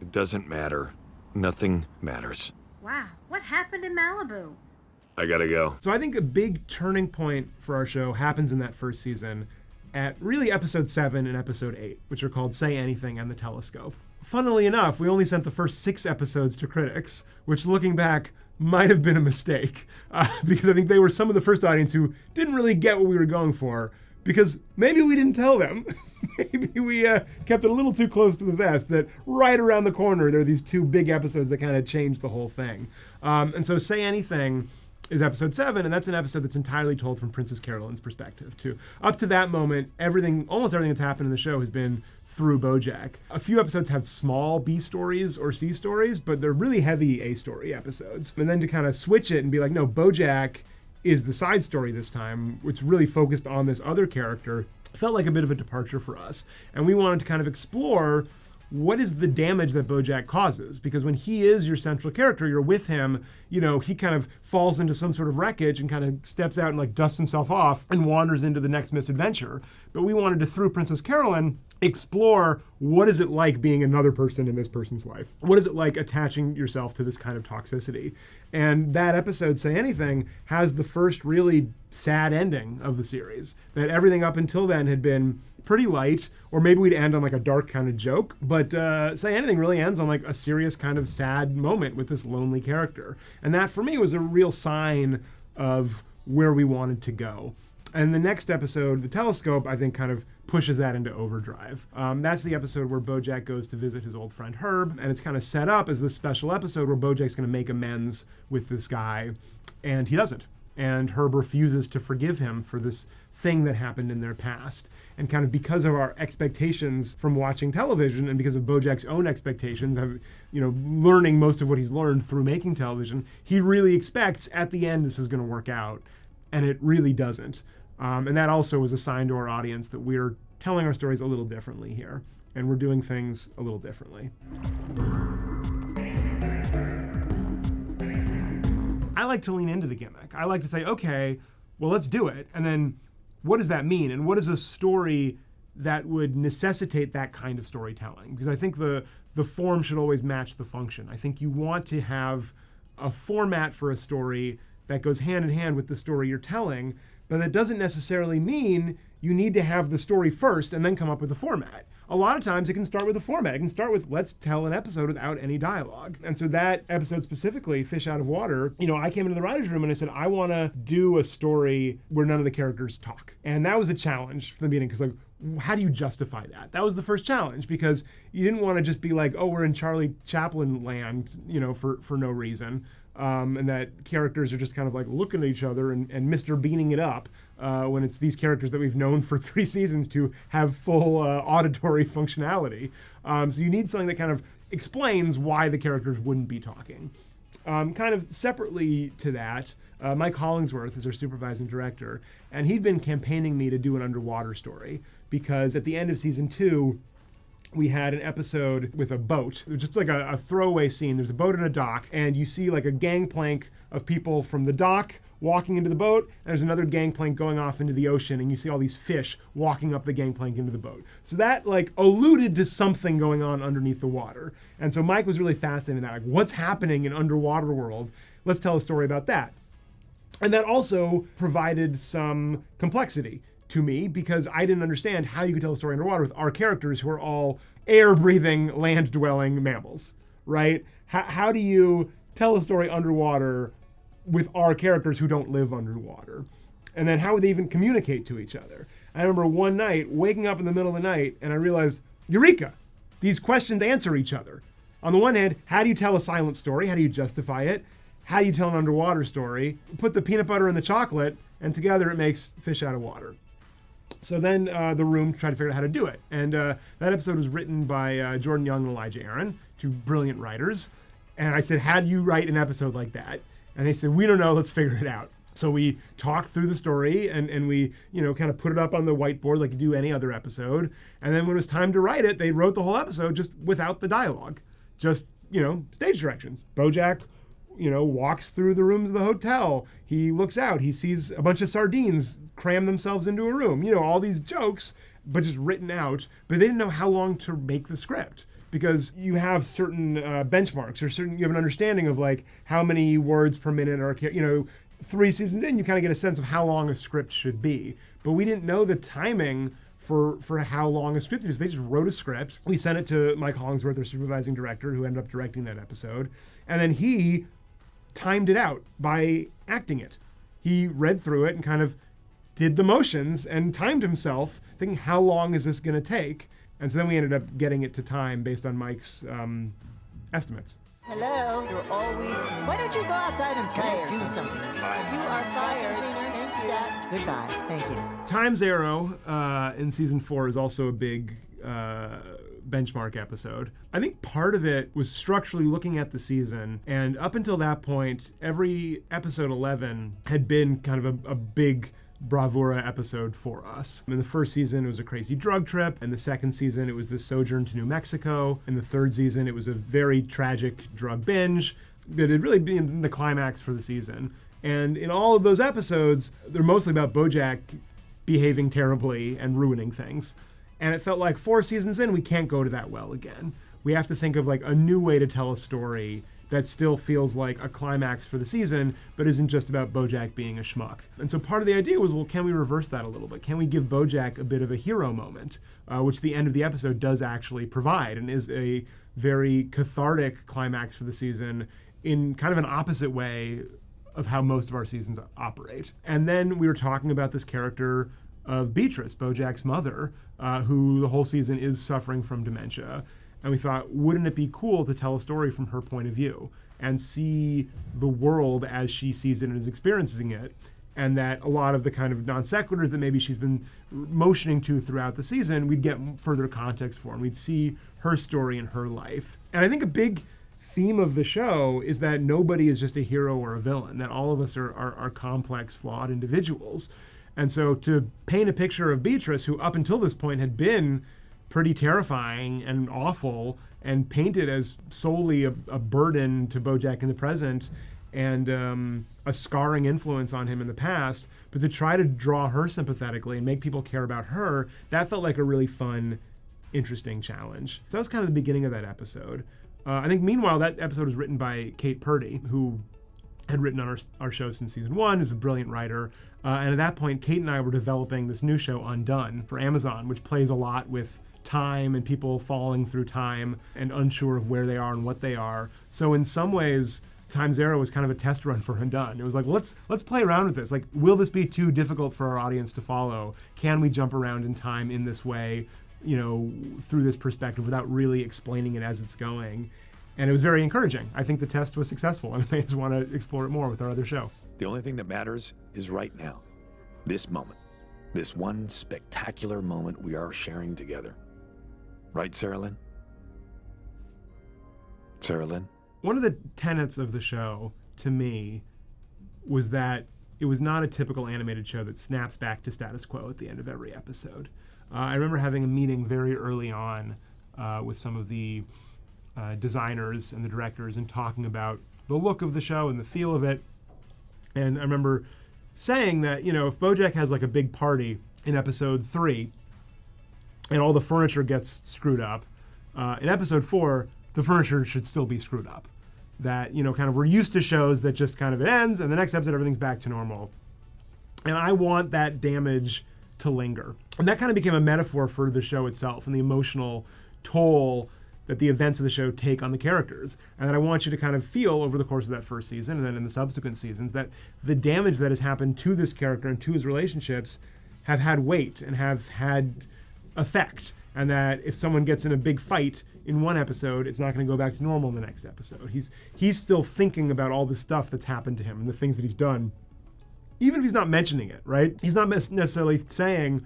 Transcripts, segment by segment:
It doesn't matter. Nothing matters. Wow, what happened in Malibu? I gotta go. So I think a big turning point for our show happens in that first season at really episode 7 and episode 8, which are called Say Anything and The Telescope. Funnily enough, we only sent the first 6 episodes to critics, which looking back might have been a mistake, because I think they were some of the first audience who didn't really get what we were going for, because maybe we didn't tell them. Maybe we kept it a little too close to the vest that right around the corner there are these 2 big episodes that kind of changed the whole thing. And so Say Anything is episode 7, and that's an episode that's entirely told from Princess Carolyn's perspective too. Up to that moment, almost everything that's happened in the show has been through BoJack. A few episodes have small B stories or C stories, but they're really heavy A story episodes. And then to kind of switch it and be like, no, BoJack is the side story this time, which really focused on this other character, felt like a bit of a departure for us. And we wanted to kind of explore what is the damage that BoJack causes? Because when he is your central character, you're with him, he kind of falls into some sort of wreckage and kind of steps out and like dusts himself off and wanders into the next misadventure. But we wanted to, through Princess Carolyn, explore what is it like being another person in this person's life? What is it like attaching yourself to this kind of toxicity? And that episode, Say Anything, has the first really sad ending of the series. That everything up until then had been pretty light, or maybe we'd end on like a dark kind of joke, but Say Anything really ends on like a serious kind of sad moment with this lonely character. And that for me was a real sign of where we wanted to go. And the next episode, The Telescope, I think kind of pushes that into overdrive. That's the episode where BoJack goes to visit his old friend Herb, and it's kind of set up as this special episode where BoJack's going to make amends with this guy, and he doesn't. And Herb refuses to forgive him for this thing that happened in their past. And kind of because of our expectations from watching television and because of BoJack's own expectations of, learning most of what he's learned through making television, he really expects at the end this is going to work out. And it really doesn't. And that also was a sign to our audience that we're telling our stories a little differently here. And we're doing things a little differently. I like to lean into the gimmick. I like to say, okay, well, let's do it. And then what does that mean? And what is a story that would necessitate that kind of storytelling? Because I think the form should always match the function. I think you want to have a format for a story that goes hand in hand with the story you're telling, but that doesn't necessarily mean you need to have the story first and then come up with a format. A lot of times it can start with a format. It can start with, let's tell an episode without any dialogue. And so that episode specifically, Fish Out of Water, I came into the writer's room and I said, I want to do a story where none of the characters talk. And that was a challenge from the beginning, because how do you justify that? That was the first challenge, because you didn't want to just be like, oh, we're in Charlie Chaplin land, for no reason. And that characters are just kind of like looking at each other and Mr. Beaning it up when it's these characters that we've known for 3 seasons to have full auditory functionality. So you need something that kind of explains why the characters wouldn't be talking. Kind of separately to that, Mike Hollingsworth is our supervising director, and he'd been campaigning me to do an underwater story, because at the end of season 2, we had an episode with a boat. It was just like a throwaway scene. There's a boat and a dock, and you see like a gangplank of people from the dock walking into the boat, and there's another gangplank going off into the ocean, and you see all these fish walking up the gangplank into the boat. So that like alluded to something going on underneath the water. And so Mike was really fascinated in that, like, what's happening in underwater world? Let's tell a story about that. And that also provided some complexity to me, because I didn't understand how you could tell a story underwater with our characters who are all air-breathing, land-dwelling mammals, right? How do you tell a story underwater with our characters who don't live underwater? And then how would they even communicate to each other? I remember one night waking up in the middle of the night and I realized, eureka, these questions answer each other. On the one hand, how do you tell a silent story? How do you justify it? How do you tell an underwater story? Put the peanut butter in the chocolate, and together it makes Fish Out of Water. So then the room tried to figure out how to do it. And that episode was written by Jordan Young and Elijah Aaron, 2 brilliant writers. And I said, how do you write an episode like that? And they said, we don't know, let's figure it out. So we talked through the story and we, kind of put it up on the whiteboard like you do any other episode. And then when it was time to write it, they wrote the whole episode just without the dialogue. Just, stage directions. BoJack, walks through the rooms of the hotel. He looks out, he sees a bunch of sardines cram themselves into a room. All these jokes, but just written out. But they didn't know how long to make the script. because you have certain benchmarks, or you have an understanding of like how many words per minute, or 3 seasons in, you kind of get a sense of how long a script should be. But we didn't know the timing for how long a script is. They just wrote a script. We sent it to Mike Hollingsworth, their supervising director, who ended up directing that episode. And then he timed it out by acting it. He read through it and kind of did the motions and timed himself, thinking, how long is this going to take? And so then we ended up getting it to time based on Mike's estimates. Hello, you're always... Why don't you go outside and play or do something? You are fired. Thanks, Dad. Goodbye. Thank you. Time's Arrow in season 4 is also a big benchmark episode. I think part of it was structurally looking at the season, and up until that point, every episode 11 had been kind of a big bravura episode for us. In the first season, it was a crazy drug trip. In the second season, it was this sojourn to New Mexico. In the third season, it was a very tragic drug binge that had really been the climax for the season. And in all of those episodes, they're mostly about BoJack behaving terribly and ruining things. And it felt like 4 seasons in, we can't go to that well again. We have to think of like a new way to tell a story that still feels like a climax for the season, but isn't just about BoJack being a schmuck. And so part of the idea was, well, can we reverse that a little bit? Can we give BoJack a bit of a hero moment, which the end of the episode does actually provide, and is a very cathartic climax for the season in kind of an opposite way of how most of our seasons operate. And then we were talking about this character of Beatrice, BoJack's mother, who the whole season is suffering from dementia. And we thought, wouldn't it be cool to tell a story from her point of view and see the world as she sees it and is experiencing it, and that a lot of the kind of non sequiturs that maybe she's been motioning to throughout the season, we'd get further context for, and we'd see her story and her life. And I think a big theme of the show is that nobody is just a hero or a villain, that all of us are complex, flawed individuals. And so to paint a picture of Beatrice, who up until this point had been pretty terrifying and awful and painted as solely a burden to BoJack in the present and a scarring influence on him in the past, but to try to draw her sympathetically and make people care about her, that felt like a really fun, interesting challenge. So that was kind of the beginning of that episode. I think meanwhile, that episode was written by Kate Purdy, who had written on our show since season 1, is a brilliant writer. And at that point, Kate and I were developing this new show, Undone, for Amazon, which plays a lot with time and people falling through time and unsure of where they are and what they are. So in some ways, Time's Arrow was kind of a test run for Undone. It was like, let's play around with this. Like, will this be too difficult for our audience to follow? Can we jump around in time in this way, through this perspective without really explaining it as it's going? And it was very encouraging. I think the test was successful, and I may just want to explore it more with our other show. The only thing that matters is right now. This moment. This one spectacular moment we are sharing together. Right, Sarah Lynn? Sarah Lynn? One of the tenets of the show, to me, was that it was not a typical animated show that snaps back to status quo at the end of every episode. I remember having a meeting very early on with some of the designers and the directors and talking about the look of the show and the feel of it. And I remember saying that, if BoJack has like a big party in episode 3 and all the furniture gets screwed up, in episode 4, the furniture should still be screwed up. That, kind of we're used to shows that just kind of it ends and the next episode everything's back to normal. And I want that damage to linger. And that kind of became a metaphor for the show itself and the emotional toll that the events of the show take on the characters. And that I want you to kind of feel over the course of that first season and then in the subsequent seasons that the damage that has happened to this character and to his relationships have had weight and have had effect. And that if someone gets in a big fight in one episode, it's not going to go back to normal in the next episode. He's still thinking about all the stuff that's happened to him and the things that he's done, even if he's not mentioning it, right? He's not necessarily saying,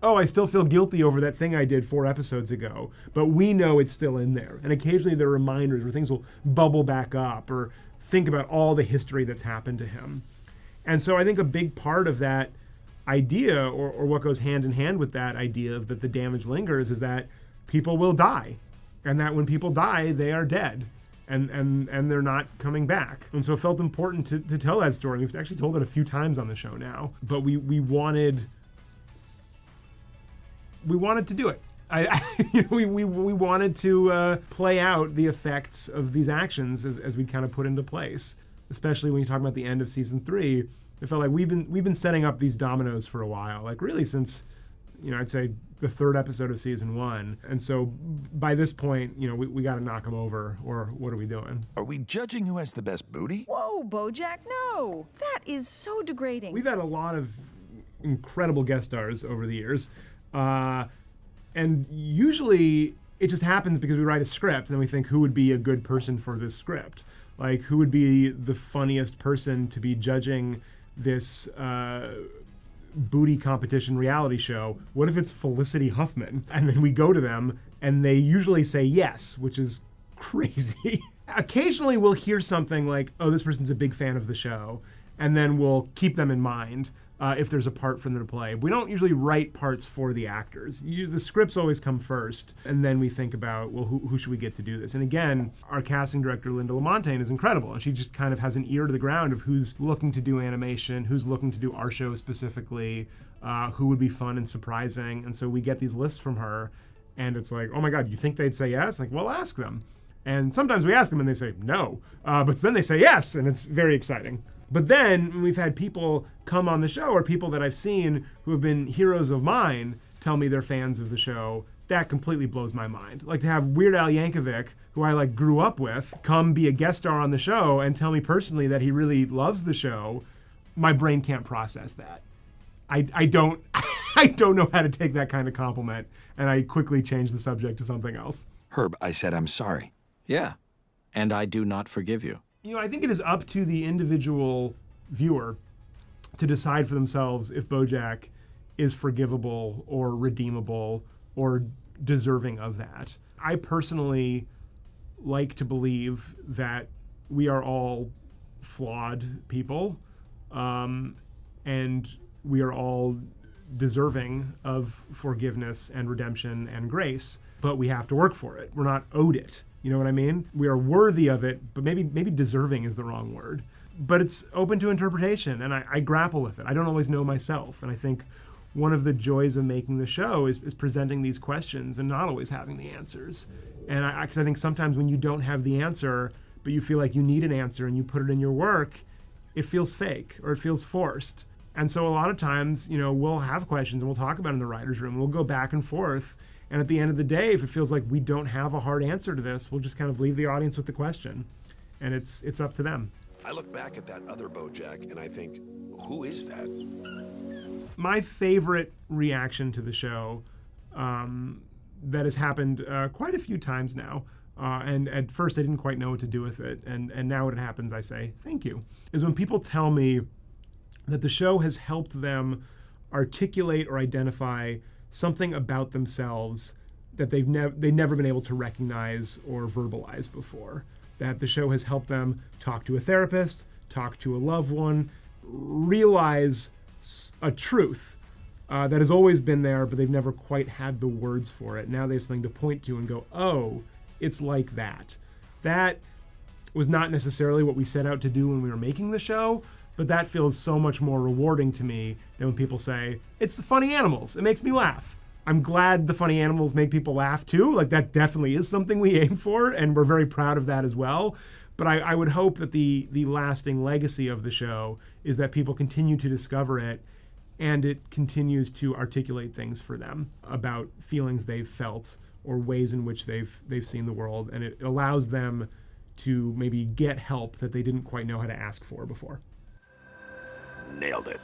oh, I still feel guilty over that thing I did 4 episodes ago, but we know it's still in there. And occasionally there are reminders where things will bubble back up or think about all the history that's happened to him. And so I think a big part of that idea, or what goes hand in hand with that idea of that the damage lingers, is that people will die. And that when people die, they are dead. And they're not coming back. And so it felt important to tell that story. We've actually told it a few times on the show now. But we wanted to do it. We wanted to play out the effects of these actions as we kind of put into place, especially when you talk about the end of season 3. It felt like we've been setting up these dominoes for a while, like really since, I'd say the 3rd episode of season 1. And so by this point, we got to knock them over, or what are we doing? Are we judging who has the best booty? Whoa, Bojack, no. That is so degrading. We've had a lot of incredible guest stars over the years. And usually it just happens because we write a script and we think who would be a good person for this script? Like who would be the funniest person to be judging this booty competition reality show? What if it's Felicity Huffman? And then we go to them and they usually say yes, which is crazy. Occasionally we'll hear something like, oh, this person's a big fan of the show. And then we'll keep them in mind if there's a part for them to play. We don't usually write parts for the actors. The scripts always come first, and then we think about, well, who should we get to do this? And again, our casting director, Linda Lamontagne, is incredible. And she just kind of has an ear to the ground of who's looking to do animation, who's looking to do our show specifically, who would be fun and surprising. And so we get these lists from her, and it's like, oh my God, you think they'd say yes? Like, well, ask them. And sometimes we ask them and they say no, but then they say yes, and it's very exciting. But then we've had people come on the show, or people that I've seen who have been heroes of mine, tell me they're fans of the show. That completely blows my mind. Like to have Weird Al Yankovic, who I grew up with, come be a guest star on the show and tell me personally that he really loves the show. My brain can't process that. I don't I don't know how to take that kind of compliment, and I quickly change the subject to something else. Herb, I said I'm sorry. Yeah, and I do not forgive you. I think it is up to the individual viewer to decide for themselves if BoJack is forgivable or redeemable or deserving of that. I personally like to believe that we are all flawed people, and we are all deserving of forgiveness and redemption and grace, but we have to work for it. We're not owed it. You know what I mean? We are worthy of it, but maybe deserving is the wrong word. But it's open to interpretation, and I grapple with it. I don't always know myself, and I think one of the joys of making the show is presenting these questions and not always having the answers. And I think sometimes when you don't have the answer, but you feel like you need an answer and you put it in your work, it feels fake or it feels forced. And so a lot of times, we'll have questions and we'll talk about it in the writer's room. We'll go back and forth. And at the end of the day, if it feels like we don't have a hard answer to this, we'll just kind of leave the audience with the question. And it's up to them. I look back at that other BoJack and I think, who is that? My favorite reaction to the show that has happened quite a few times now, and at first I didn't quite know what to do with it, and now when it happens I say thank you, is when people tell me that the show has helped them articulate or identify something about themselves that they've never been able to recognize or verbalize before. That the show has helped them talk to a therapist, talk to a loved one, realize a truth that has always been there, but they've never quite had the words for it. Now they have something to point to and go, oh, it's like that. That was not necessarily what we set out to do when we were making the show, but that feels so much more rewarding to me than when people say, it's the funny animals. It makes me laugh. I'm glad the funny animals make people laugh too. Like that definitely is something we aim for, and we're very proud of that as well. But I would hope that the lasting legacy of the show is that people continue to discover it, and it continues to articulate things for them about feelings they've felt or ways in which they've seen the world, and it allows them to maybe get help that they didn't quite know how to ask for before. Nailed it.